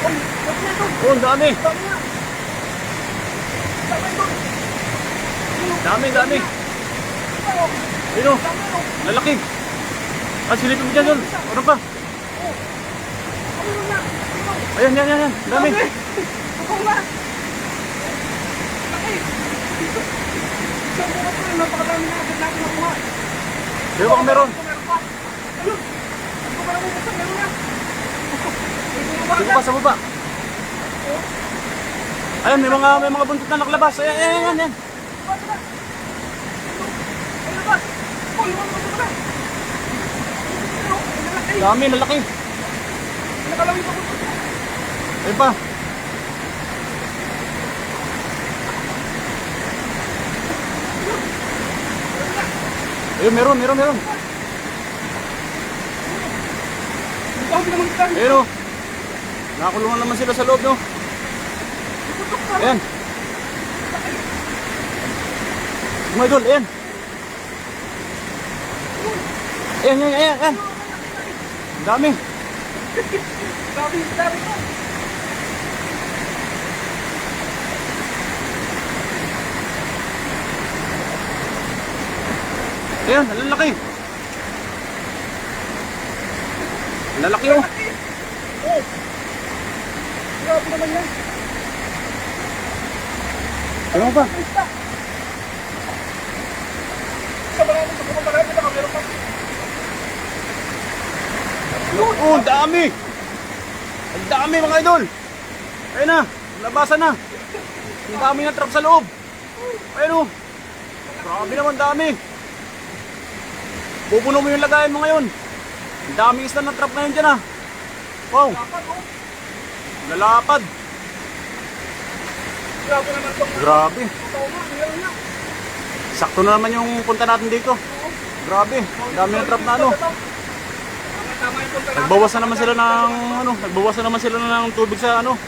Oh, ang dami. Dami. Ayun o, lalaki. Ah, silipin mo dyan yun. Ano pa? Ayan. Dami. Sino baka meron? Sino pa sa baba? Ayan, may mga buntot na nakalabas. Ayan. Dami, lalaki. Ayun pa. Ayun, meron. Ayun o. Nakakulungan naman sila sa loob, no? Ayan. Mga idol, ayan. Ayan. Ang dami. Ayan, lalaki. Lalaki oh. Grabe naman yan. Ano ba? Oh, ang dami. Ang dami mga idol. Ayun na, labasan na. Ang dami na trap sa loob. Ayun oh. Grabe naman dami. Pupuno mo yung lagayan mo ngayon. Ang daming isda na trap ngayon dyan ah. Wow. Lalapad. Grabe. Sakto na naman yung punta natin dito. Grabe. Ang dami ng trap na ano. Nagbawas na naman sila ng tubig sa ano.